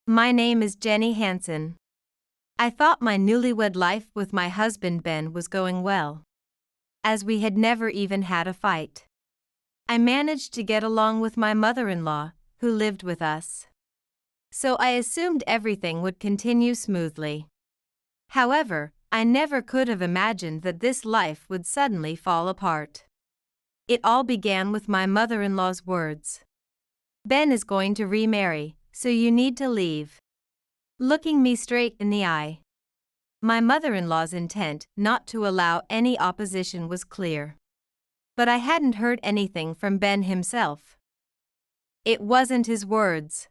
My name is Jenny Hansen. I thought my newlywed life with my husband Ben was going well, as we had never even had a fight. I managed to get along with my mother-in-law, who lived with us. So I assumed everything would continue smoothly. However, I never could have imagined that this life would suddenly fall apart. It all began with my mother-in-law's words. Ben is going to remarry, so you need to leave. Looking me straight in the eye. My mother-in-law's intent not to allow any opposition was clear. But I hadn't heard anything from Ben himself. It wasn't his words.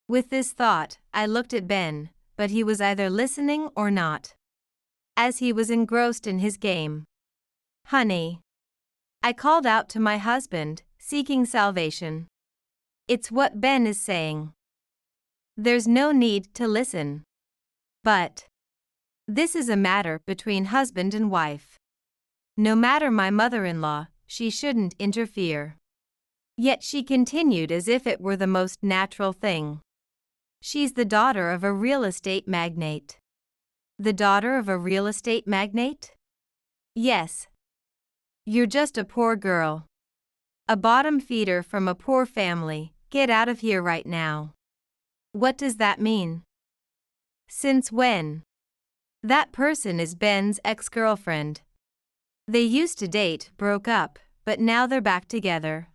With this thought, I looked at Ben, but he was either listening or not, as he was engrossed in his game. Honey. I called out to my husband, seeking salvation. It's what Ben is saying. There's no need to listen. But this is a matter between husband and wife. No matter my mother-in-law, she shouldn't interfere. Yet she continued as if it were the most natural thing. She's the daughter of a real estate magnate. The daughter of a real estate magnate? Yes. You're just a poor girl. A bottom feeder from a poor family. Get out of here right now. What does that mean? Since when? That person is Ben's ex-girlfriend. They used to date, broke up, but now they're back together.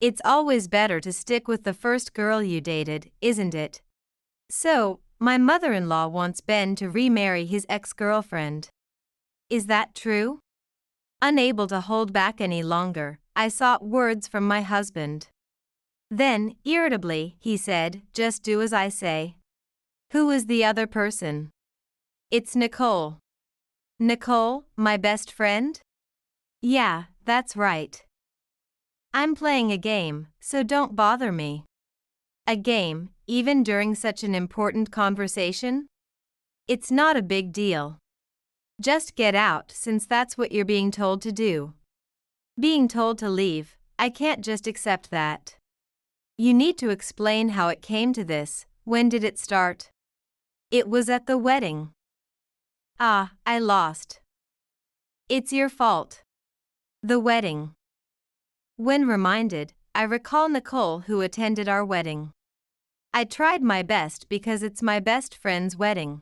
It's always better to stick with the first girl you dated, isn't it? So, my mother-in-law wants Ben to remarry his ex-girlfriend. Is that true? Unable to hold back any longer, I sought words from my husband. Then, irritably, he said, just do as I say. Who is the other person? It's Nicole. Nicole, my best friend? Yeah, that's right. I'm playing a game, so don't bother me. A game, even during such an important conversation? It's not a big deal. Just get out since that's what you're being told to do. Being told to leave, I can't just accept that. You need to explain how it came to this. When did it start? It was at the wedding. Ah, I lost. It's your fault. The wedding. When reminded, I recall Nicole who attended our wedding. I tried my best because it's my best friend's wedding.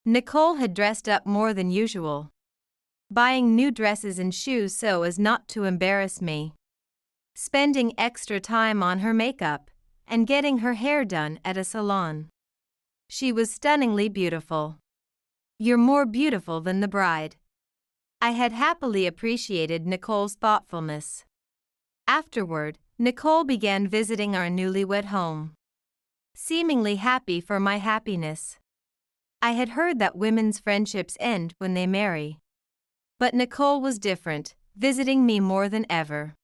Nicole had dressed up more than usual, buying new dresses and shoes so as not to embarrass me, spending extra time on her makeup, and getting her hair done at a salon. She was stunningly beautiful. You're more beautiful than the bride. I had happily appreciated Nicole's thoughtfulness. Afterward, Nicole began visiting our newlywed home, seemingly happy for my happiness. I had heard that women's friendships end when they marry. But Nicole was different, visiting me more than ever.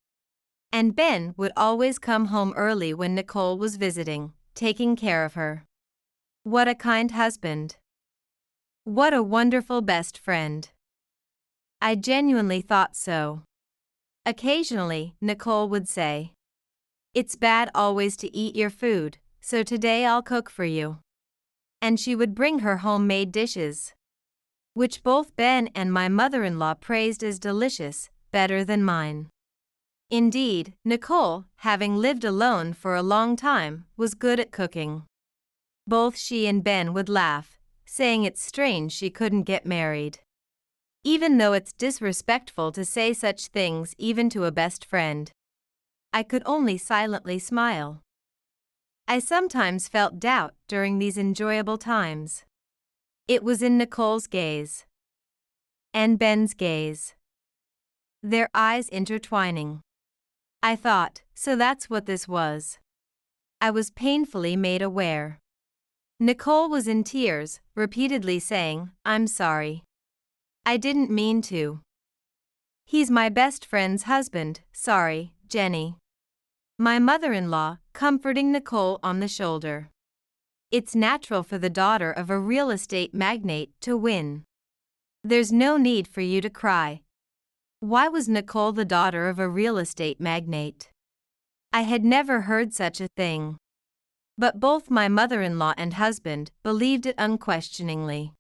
And Ben would always come home early when Nicole was visiting, taking care of her. What a kind husband. What a wonderful best friend. I genuinely thought so. Occasionally, Nicole would say, "It's bad always to eat your food, so today I'll cook for you." And she would bring her homemade dishes, which both Ben and my mother-in-law praised as delicious, better than mine. Indeed, Nicole, having lived alone for a long time, was good at cooking. Both she and Ben would laugh, saying it's strange she couldn't get married. Even though it's disrespectful to say such things even to a best friend. I could only silently smile. I sometimes felt doubt during these enjoyable times. It was in Nicole's gaze and Ben's gaze, their eyes intertwining. I thought, so that's what this was. I was painfully made aware. Nicole was in tears, repeatedly saying, "I'm sorry. I didn't mean to. He's my best friend's husband, sorry, Jenny." My mother-in-law, comforting Nicole on the shoulder. It's natural for the daughter of a real estate magnate to win. There's no need for you to cry. Why was Nicole the daughter of a real estate magnate? I had never heard such a thing. But both my mother-in-law and husband believed it unquestioningly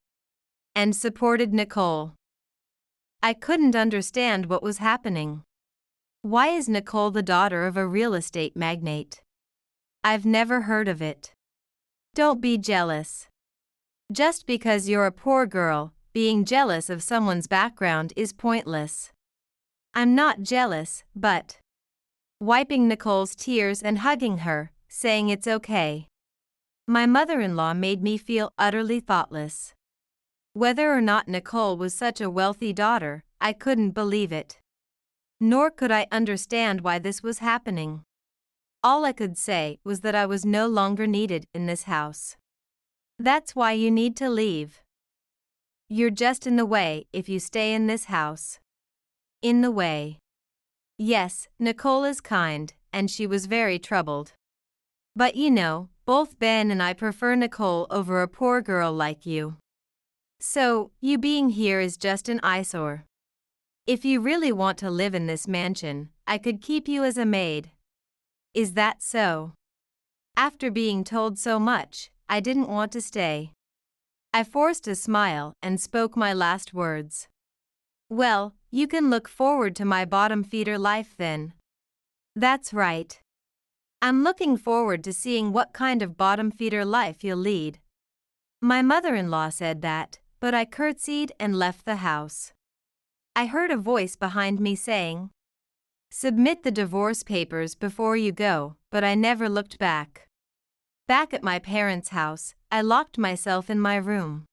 and supported Nicole. I couldn't understand what was happening. Why is Nicole the daughter of a real estate magnate? I've never heard of it. Don't be jealous. Just because you're a poor girl, being jealous of someone's background is pointless. I'm not jealous, but wiping Nicole's tears and hugging her, saying it's okay. My mother-in-law made me feel utterly thoughtless. Whether or not Nicole was such a wealthy daughter, I couldn't believe it. Nor could I understand why this was happening. All I could say was that I was no longer needed in this house. That's why you need to leave. You're just in the way if you stay in this house. In the way. Yes, Nicole is kind, and she was very troubled. But you know, both Ben and I prefer Nicole over a poor girl like you. So, you being here is just an eyesore. If you really want to live in this mansion, I could keep you as a maid. Is that so? After being told so much, I didn't want to stay. I forced a smile and spoke my last words. Well, you can look forward to my bottom feeder life then. That's right. I'm looking forward to seeing what kind of bottom feeder life you'll lead. My mother-in-law said that, but I curtsied and left the house. I heard a voice behind me saying, "Submit the divorce papers before you go," but I never looked back. Back at my parents' house, I locked myself in my room.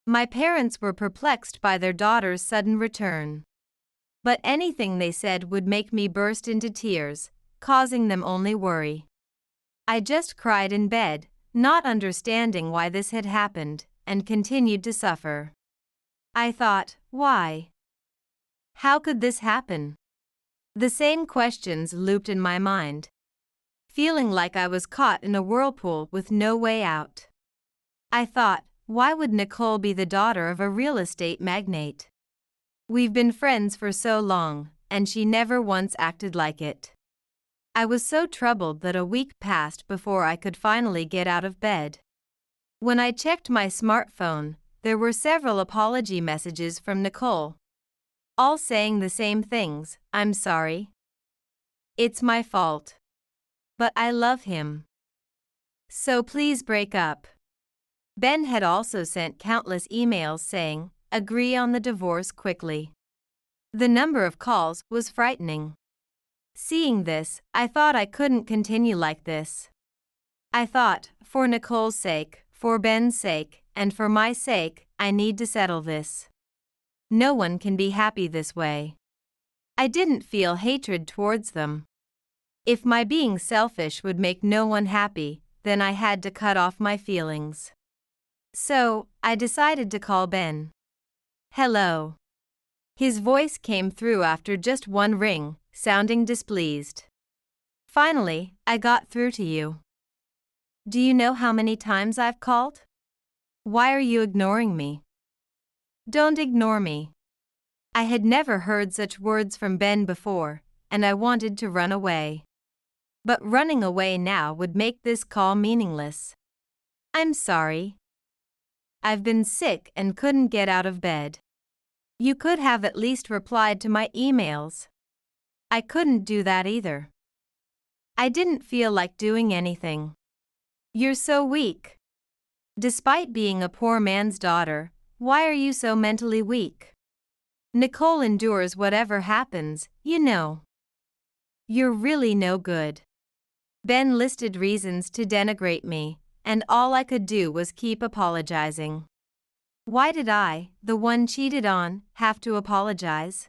My parents were perplexed by their daughter's sudden return. But anything they said would make me burst into tears, causing them only worry. I just cried in bed, not understanding why this had happened, and continued to suffer. I thought, why? How could this happen? The same questions looped in my mind, feeling like I was caught in a whirlpool with no way out. I thought, why would Nicole be the daughter of a real estate magnate? We've been friends for so long, and she never once acted like it. I was so troubled that a week passed before I could finally get out of bed. When I checked my smartphone, there were several apology messages from Nicole, all saying the same things: "I'm sorry. It's my fault. But I love him. So please break up." Ben had also sent countless emails saying, "Agree on the divorce quickly." The number of calls was frightening. Seeing this, I thought I couldn't continue like this. I thought, for Nicole's sake, for Ben's sake, and for my sake, I need to settle this. No one can be happy this way. I didn't feel hatred towards them. If my being selfish would make no one happy, then I had to cut off my feelings. So, I decided to call Ben. "Hello." His voice came through after just one ring, sounding displeased. "Finally, I got through to you. Do you know how many times I've called? Why are you ignoring me?" "Don't ignore me." I had never heard such words from Ben before, and I wanted to run away. But running away now would make this call meaningless. "I'm sorry. I've been sick and couldn't get out of bed. You could have at least replied to my emails." I couldn't do that either. I didn't feel like doing anything. "You're so weak. Despite being a poor man's daughter, why are you so mentally weak? Nicole endures whatever happens, you know. You're really no good." Ben listed reasons to denigrate me, and all I could do was keep apologizing. Why did I, the one cheated on, have to apologize?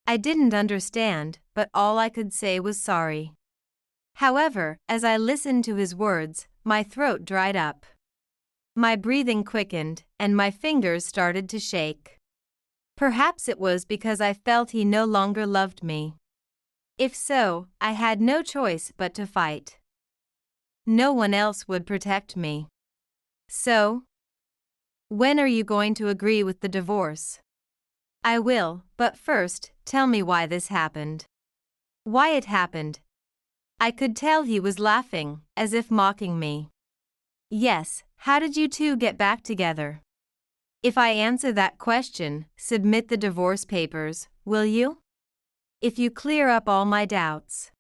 I didn't understand, but all I could say was sorry. However, as I listened to his words, my throat dried up. My breathing quickened, and my fingers started to shake. Perhaps it was because I felt he no longer loved me. If so, I had no choice but to fight. No one else would protect me. So, when are you going to agree with the divorce? "I will, but first, tell me why this happened." "Why it happened? I could tell he was laughing, as if mocking me. Yes, how did you two get back together? If I answer that question, submit the divorce papers, will you? If you clear up all my doubts.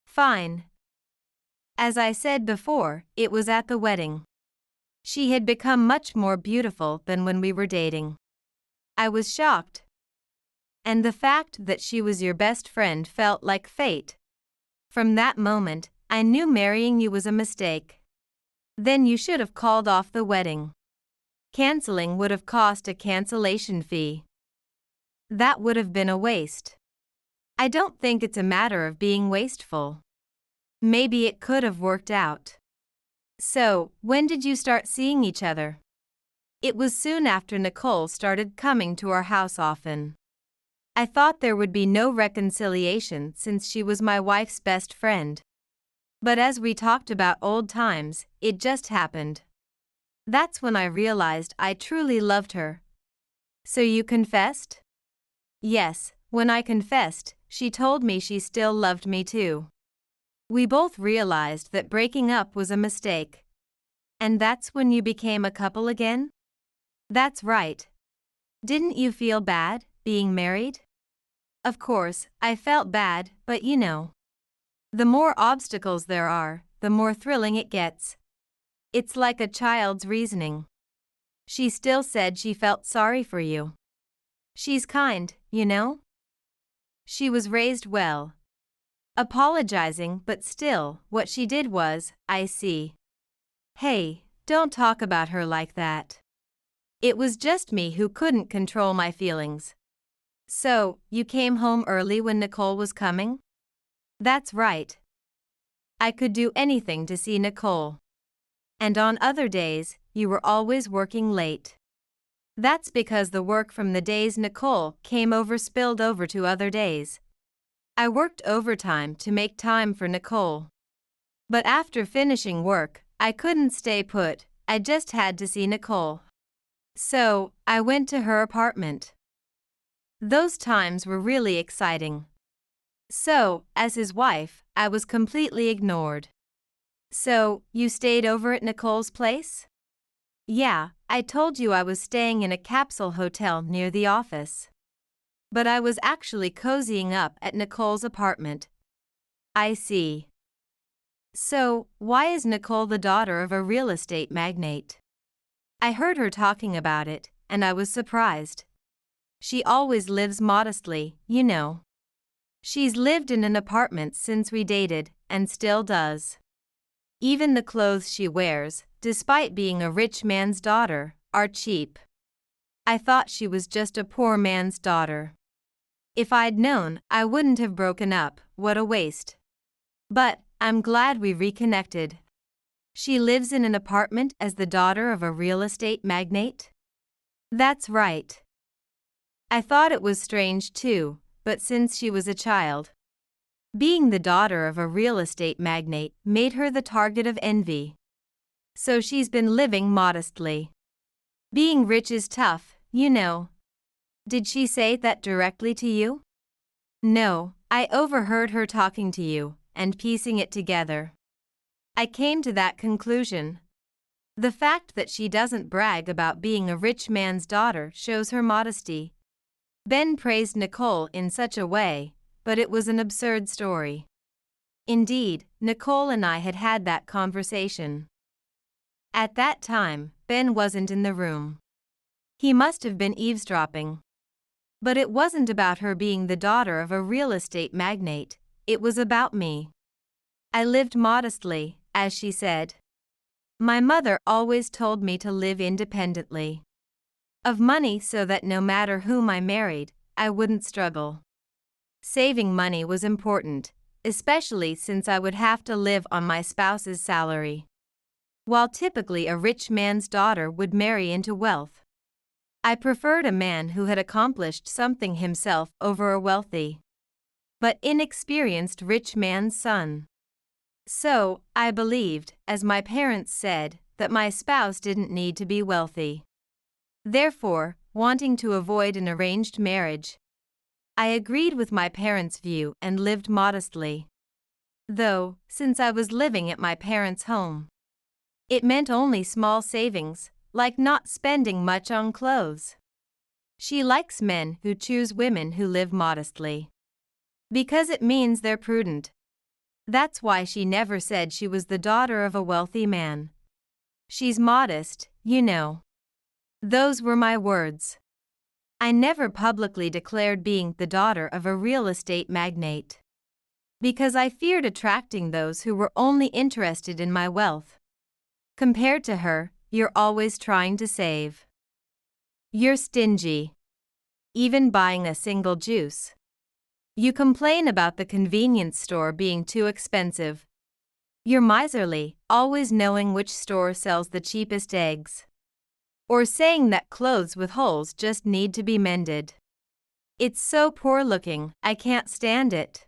Fine. As I said before, it was at the wedding. She had become much more beautiful than when we were dating. I was shocked. And the fact that she was your best friend felt like fate. From that moment, I knew marrying you was a mistake. Then you should have called off the wedding. Canceling would have cost a cancellation fee. That would have been a waste. I don't think it's a matter of being wasteful. Maybe it could have worked out. So, when did you start seeing each other? It was soon after Nicole started coming to our house often. I thought there would be no reconciliation since she was my wife's best friend. But as we talked about old times, it just happened. That's when I realized I truly loved her. So you confessed? Yes, when I confessed, she told me she still loved me too. We both realized that breaking up was a mistake. And that's when you became a couple again? That's right. Didn't you feel bad, being married? Of course, I felt bad, but you know. The more obstacles there are, the more thrilling it gets. It's like a child's reasoning. She still said she felt sorry for you. She's kind, you know? She was raised well. Apologizing, but still, what she did was, I see. Hey, don't talk about her like that. It was just me who couldn't control my feelings. So, you came home early when Nicole was coming? That's right. I could do anything to see Nicole. And on other days, you were always working late. That's because the work from the days Nicole came over spilled over to other days. I worked overtime to make time for Nicole. But after finishing work, I couldn't stay put, I just had to see Nicole. So, I went to her apartment. Those times were really exciting. So, as his wife, I was completely ignored. So, you stayed over at Nicole's place? Yeah, I told you I was staying in a capsule hotel near the office. But I was actually cozying up at Nicole's apartment. I see. So, why is Nicole the daughter of a real estate magnate? I heard her talking about it, and I was surprised. She always lives modestly, you know. She's lived in an apartment since we dated, and still does. Even the clothes she wears, despite being a rich man's daughter, are cheap. I thought she was just a poor man's daughter. If I'd known, I wouldn't have broken up, what a waste. But, I'm glad we reconnected. She lives in an apartment as the daughter of a real estate magnate? That's right. I thought it was strange too, but since she was a child. Being the daughter of a real estate magnate made her the target of envy. So she's been living modestly. Being rich is tough, you know. Did she say that directly to you? No, I overheard her talking to you, and piecing it together. I came to that conclusion. The fact that she doesn't brag about being a rich man's daughter shows her modesty. Ben praised Nicole in such a way, but it was an absurd story. Indeed, Nicole and I had had that conversation. At that time, Ben wasn't in the room. He must have been eavesdropping. But it wasn't about her being the daughter of a real estate magnate, it was about me. I lived modestly, as she said. My mother always told me to live independently of money so that no matter whom I married, I wouldn't struggle. Saving money was important, especially since I would have to live on my spouse's salary. While typically a rich man's daughter would marry into wealth, I preferred a man who had accomplished something himself over a wealthy, but inexperienced rich man's son. So, I believed, as my parents said, that my spouse didn't need to be wealthy. Therefore, wanting to avoid an arranged marriage, I agreed with my parents' view and lived modestly. Though, since I was living at my parents' home, it meant only small savings, like not spending much on clothes. She likes men who choose women who live modestly. Because it means they're prudent. That's why she never said she was the daughter of a wealthy man. She's modest, you know. Those were my words. I never publicly declared being the daughter of a real estate magnate. Because I feared attracting those who were only interested in my wealth. Compared to her, you're always trying to save. You're stingy. Even buying a single juice. You complain about the convenience store being too expensive. You're miserly, always knowing which store sells the cheapest eggs. Or saying that clothes with holes just need to be mended. It's so poor looking, I can't stand it.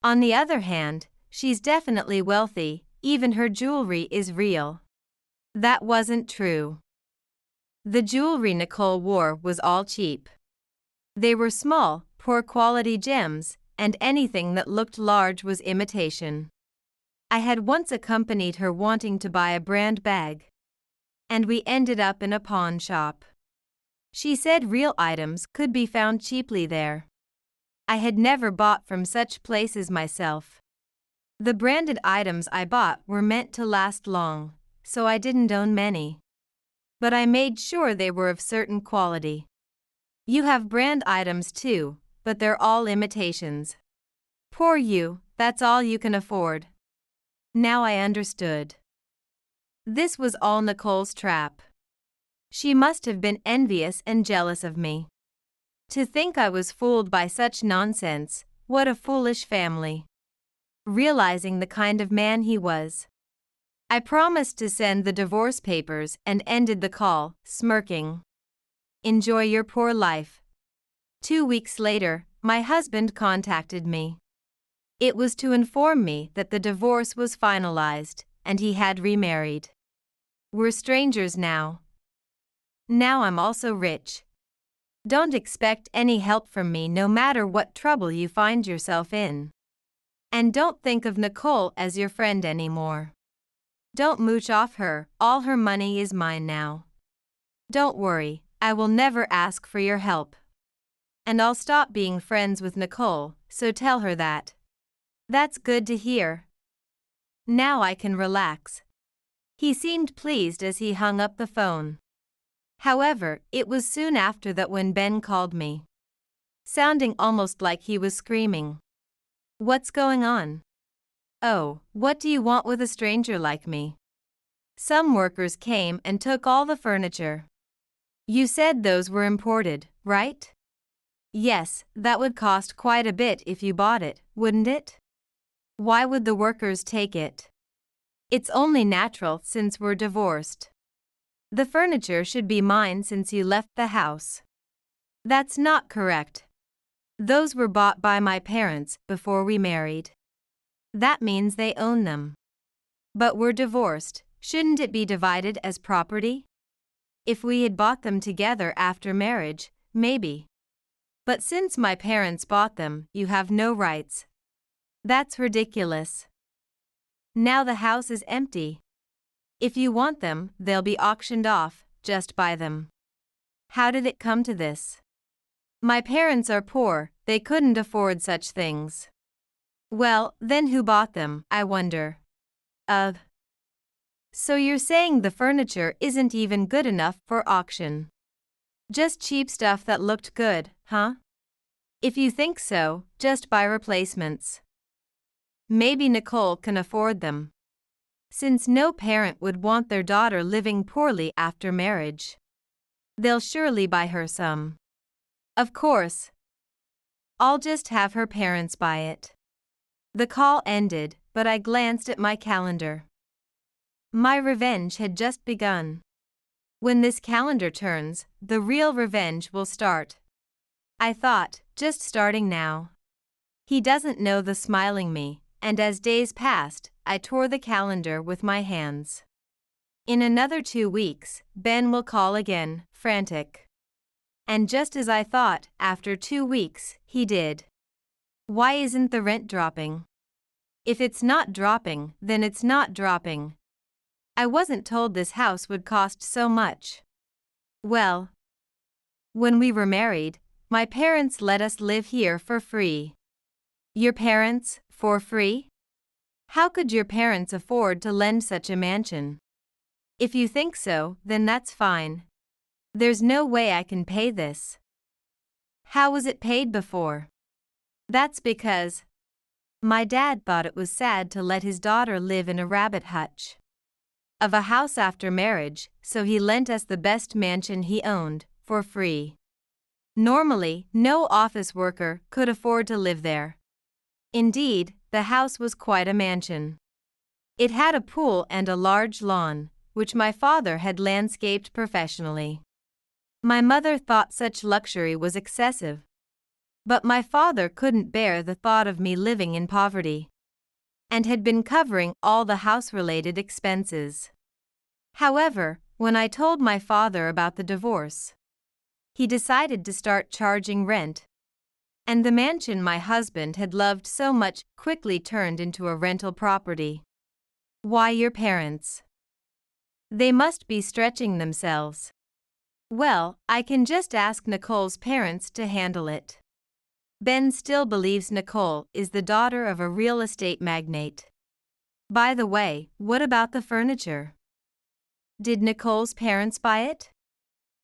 On the other hand, she's definitely wealthy, even her jewelry is real. That wasn't true. The jewelry Nicole wore was all cheap. They were small, poor quality gems, and anything that looked large was imitation. I had once accompanied her wanting to buy a brand bag. And we ended up in a pawn shop. She said real items could be found cheaply there. I had never bought from such places myself. The branded items I bought were meant to last long, so I didn't own many. But I made sure they were of certain quality. You have brand items too, but they're all imitations. Poor you, that's all you can afford. Now I understood. This was all Nicole's trap. She must have been envious and jealous of me. To think I was fooled by such nonsense, what a foolish family. Realizing the kind of man he was, I promised to send the divorce papers and ended the call, smirking. Enjoy your poor life. 2 weeks later, my husband contacted me. It was to inform me that the divorce was finalized, and he had remarried. We're strangers now. Now I'm also rich. Don't expect any help from me no matter what trouble you find yourself in. And don't think of Nicole as your friend anymore. Don't mooch off her, all her money is mine now. Don't worry, I will never ask for your help. And I'll stop being friends with Nicole, so tell her that. That's good to hear. Now I can relax. He seemed pleased as he hung up the phone. However, it was soon after that when Ben called me. Sounding almost like he was screaming. What's going on? Oh, what do you want with a stranger like me? Some workers came and took all the furniture. You said those were imported, right? Yes, that would cost quite a bit if you bought it, wouldn't it? Why would the workers take it? It's only natural since we're divorced. The furniture should be mine since you left the house. That's not correct. Those were bought by my parents before we married. That means they own them. But we're divorced, shouldn't it be divided as property? If we had bought them together after marriage, maybe. But since my parents bought them, you have no rights. That's ridiculous. Now the house is empty. If you want them, they'll be auctioned off, just buy them. How did it come to this? My parents are poor, they couldn't afford such things. Well, then who bought them, I wonder? So you're saying the furniture isn't even good enough for auction? Just cheap stuff that looked good, huh? If you think so, just buy replacements. Maybe Nicole can afford them. Since no parent would want their daughter living poorly after marriage. They'll surely buy her some. Of course. I'll just have her parents buy it. The call ended, but I glanced at my calendar. My revenge had just begun. When this calendar turns, the real revenge will start. I thought, just starting now. He doesn't know the smiling me, and as days passed, I tore the calendar with my hands. In another 2 weeks, Ben will call again, frantic. And just as I thought, after 2 weeks, he did. Why isn't the rent dropping? If it's not dropping, then it's not dropping. I wasn't told this house would cost so much. Well, when we were married, my parents let us live here for free. Your parents, for free? How could your parents afford to lend such a mansion? If you think so, then that's fine. There's no way I can pay this. How was it paid before? That's because my dad thought it was sad to let his daughter live in a rabbit hutch of a house after marriage, so he lent us the best mansion he owned, for free. Normally, no office worker could afford to live there. Indeed, the house was quite a mansion. It had a pool and a large lawn, which my father had landscaped professionally. My mother thought such luxury was excessive. But my father couldn't bear the thought of me living in poverty, and had been covering all the house-related expenses. However, when I told my father about the divorce, he decided to start charging rent, and the mansion my husband had loved so much quickly turned into a rental property. Why your parents? They must be stretching themselves. Well, I can just ask Nicole's parents to handle it. Ben still believes Nicole is the daughter of a real estate magnate. By the way, what about the furniture? Did Nicole's parents buy it?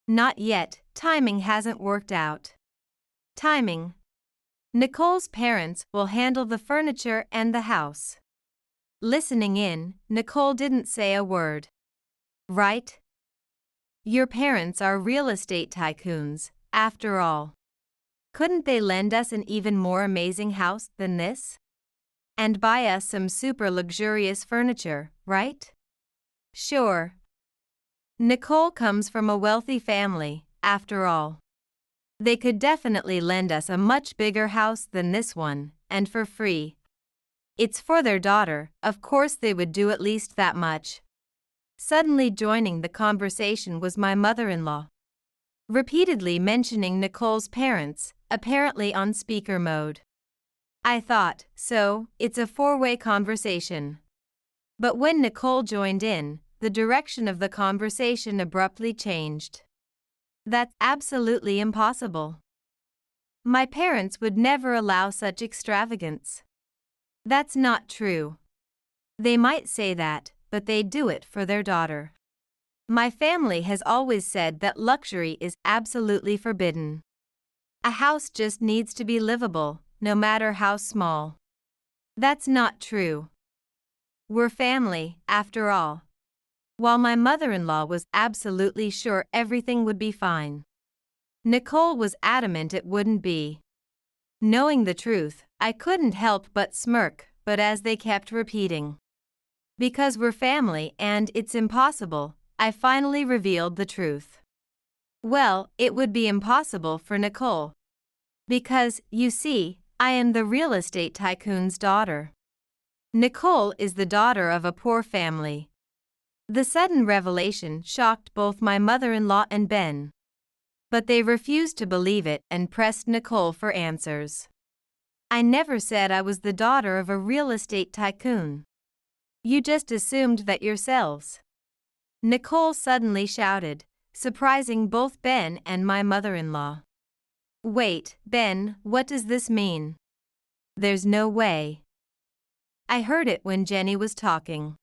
Not yet, timing hasn't worked out. Timing. Nicole's parents will handle the furniture and the house. Listening in, Nicole didn't say a word. Right? Your parents are real estate tycoons, after all. Couldn't they lend us an even more amazing house than this? And buy us some super luxurious furniture, right? Sure. Nicole comes from a wealthy family, after all. They could definitely lend us a much bigger house than this one, and for free. It's for their daughter, of course they would do at least that much. Suddenly joining the conversation was my mother-in-law, repeatedly mentioning Nicole's parents, apparently on speaker mode. I thought, so, it's a four-way conversation. But when Nicole joined in, the direction of the conversation abruptly changed. That's absolutely impossible. My parents would never allow such extravagance. That's not true. They might say that, but they'd do it for their daughter. My family has always said that luxury is absolutely forbidden. A house just needs to be livable, no matter how small. That's not true. We're family, after all. While my mother-in-law was absolutely sure everything would be fine, Nicole was adamant it wouldn't be. Knowing the truth, I couldn't help but smirk, but as they kept repeating, because we're family and it's impossible, I finally revealed the truth. Well, it would be impossible for Nicole. Because, you see, I am the real estate tycoon's daughter. Nicole is the daughter of a poor family. The sudden revelation shocked both my mother-in-law and Ben. But they refused to believe it and pressed Nicole for answers. I never said I was the daughter of a real estate tycoon. You just assumed that yourselves. Nicole suddenly shouted, surprising both Ben and my mother-in-law. Wait, Ben, what does this mean? There's no way. I heard it when Jenny was talking.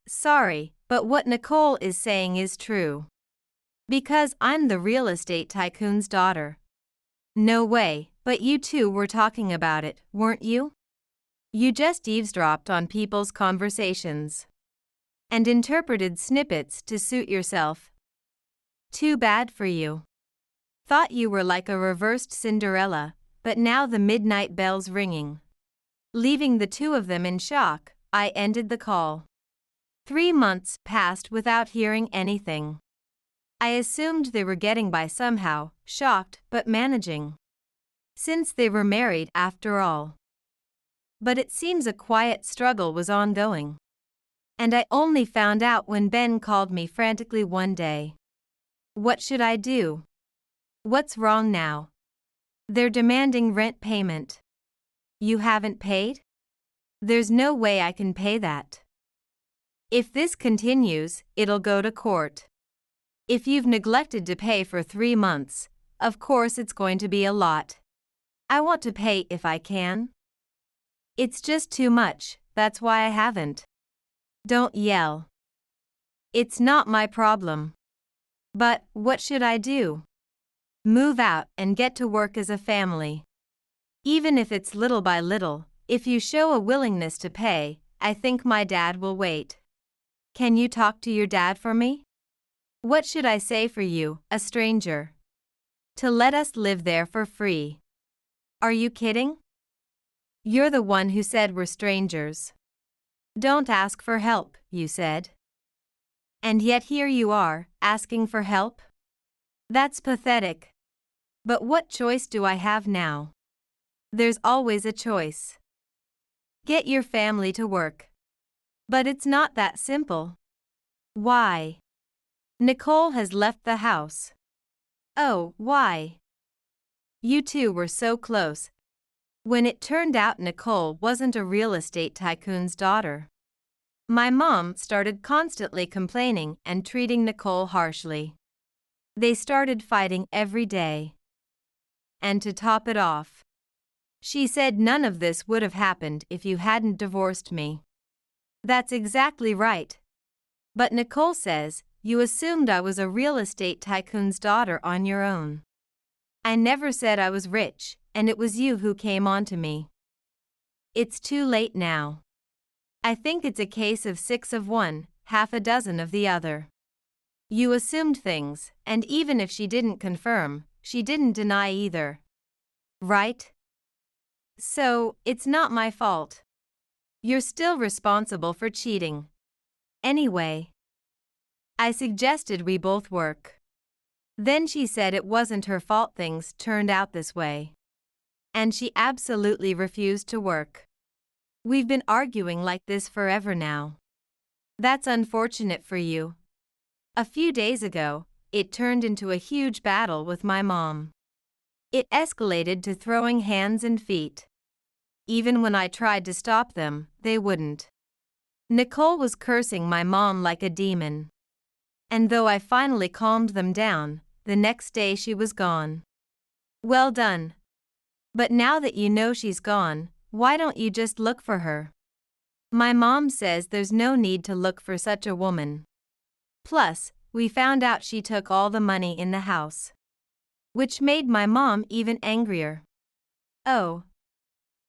Sorry, but what Nicole is saying is true. Because I'm the real estate tycoon's daughter. No way, but you two were talking about it, weren't you? You just eavesdropped on people's conversations and interpreted snippets to suit yourself. Too bad for you. Thought you were like a reversed Cinderella, but now the midnight bell's ringing. Leaving the two of them in shock, I ended the call. 3 months passed without hearing anything. I assumed they were getting by somehow, shocked but managing. Since they were married after all. But it seems a quiet struggle was ongoing. And I only found out when Ben called me frantically one day. What should I do? What's wrong now? They're demanding rent payment. You haven't paid? There's no way I can pay that. If this continues, it'll go to court. If you've neglected to pay for 3 months, of course it's going to be a lot. I want to pay if I can. It's just too much, that's why I haven't. Don't yell. It's not my problem. But what should I do? Move out and get to work as a family. Even if it's little by little, if you show a willingness to pay, I think my dad will wait. Can you talk to your dad for me? What should I say for you, a stranger? To let us live there for free. Are you kidding? You're the one who said we're strangers. Don't ask for help, you said. And yet here you are, asking for help? That's pathetic. But what choice do I have now? There's always a choice. Get your family to work. But it's not that simple. Why? Nicole has left the house. Oh, why? You two were so close. When it turned out Nicole wasn't a real estate tycoon's daughter. My mom started constantly complaining and treating Nicole harshly. They started fighting every day. And to top it off, she said none of this would have happened if you hadn't divorced me. That's exactly right. But Nicole says, you assumed I was a real estate tycoon's daughter on your own. I never said I was rich, and it was you who came on to me. It's too late now. I think it's a case of 6 of one, half a dozen of the other. You assumed things, and even if she didn't confirm, she didn't deny either. Right? So, it's not my fault. You're still responsible for cheating. Anyway, I suggested we both work. Then she said it wasn't her fault things turned out this way. And she absolutely refused to work. We've been arguing like this forever now. That's unfortunate for you. A few days ago, it turned into a huge battle with my mom. It escalated to throwing hands and feet. Even when I tried to stop them, they wouldn't. Nicole was cursing my mom like a demon. And though I finally calmed them down, the next day she was gone. Well done. But now that you know she's gone, why don't you just look for her? My mom says there's no need to look for such a woman. Plus, we found out she took all the money in the house. Which made my mom even angrier. Oh.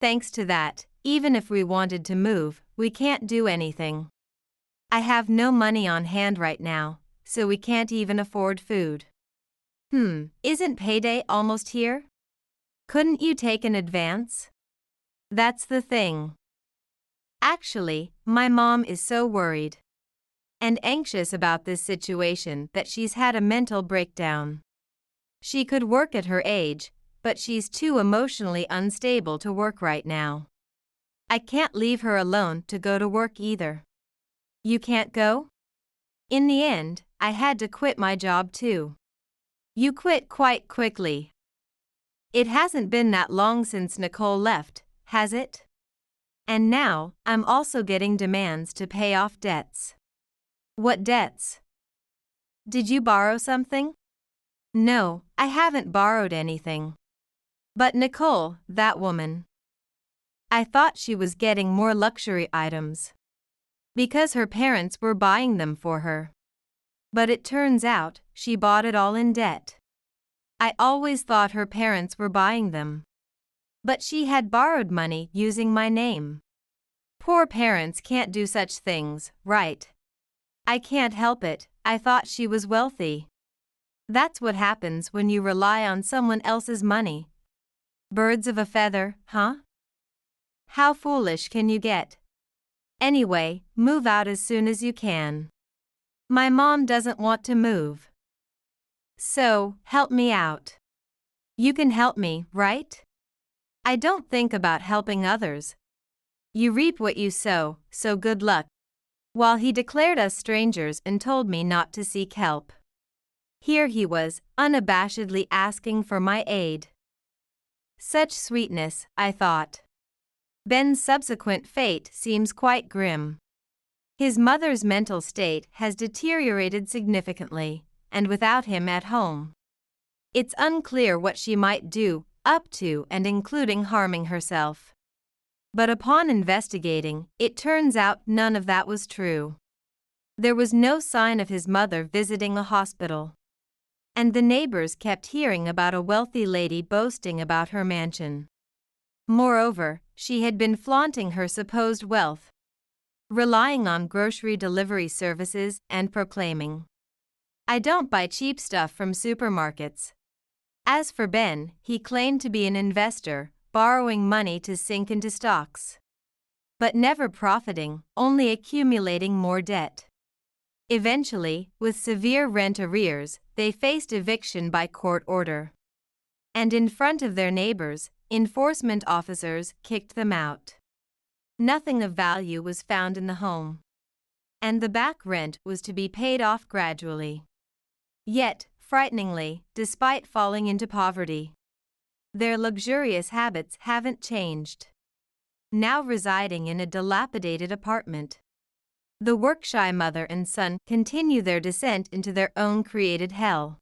Thanks to that, even if we wanted to move, we can't do anything. I have no money on hand right now, so we can't even afford food. Isn't payday almost here? Couldn't you take an advance? That's the thing. Actually, my mom is so worried and anxious about this situation that she's had a mental breakdown. She could work at her age, but she's too emotionally unstable to work right now. I can't leave her alone to go to work either. You can't go? In the end, I had to quit my job too. You quit quite quickly. It hasn't been that long since Nicole left, has it? And now, I'm also getting demands to pay off debts. What debts? Did you borrow something? No, I haven't borrowed anything. But Nicole, that woman. I thought she was getting more luxury items. Because her parents were buying them for her. But it turns out, she bought it all in debt. I always thought her parents were buying them. But she had borrowed money using my name. Poor parents can't do such things, right? I can't help it, I thought she was wealthy. That's what happens when you rely on someone else's money. Birds of a feather, huh? How foolish can you get? Anyway, move out as soon as you can. My mom doesn't want to move. So, help me out. You can help me, right? I don't think about helping others. You reap what you sow, so good luck. While he declared us strangers and told me not to seek help. Here he was, unabashedly asking for my aid. Such sweetness, I thought. Ben's subsequent fate seems quite grim. His mother's mental state has deteriorated significantly, and without him at home, it's unclear what she might do, up to and including harming herself. But upon investigating, it turns out none of that was true. There was no sign of his mother visiting a hospital. And the neighbors kept hearing about a wealthy lady boasting about her mansion. Moreover, she had been flaunting her supposed wealth, relying on grocery delivery services and proclaiming, "I don't buy cheap stuff from supermarkets." As for Ben, he claimed to be an investor, borrowing money to sink into stocks, but never profiting, only accumulating more debt. Eventually, with severe rent arrears, they faced eviction by court order. And in front of their neighbors, enforcement officers kicked them out. Nothing of value was found in the home, and the back rent was to be paid off gradually. Yet, frighteningly, despite falling into poverty, their luxurious habits haven't changed. Now residing in a dilapidated apartment, the work-shy mother and son continue their descent into their own created hell.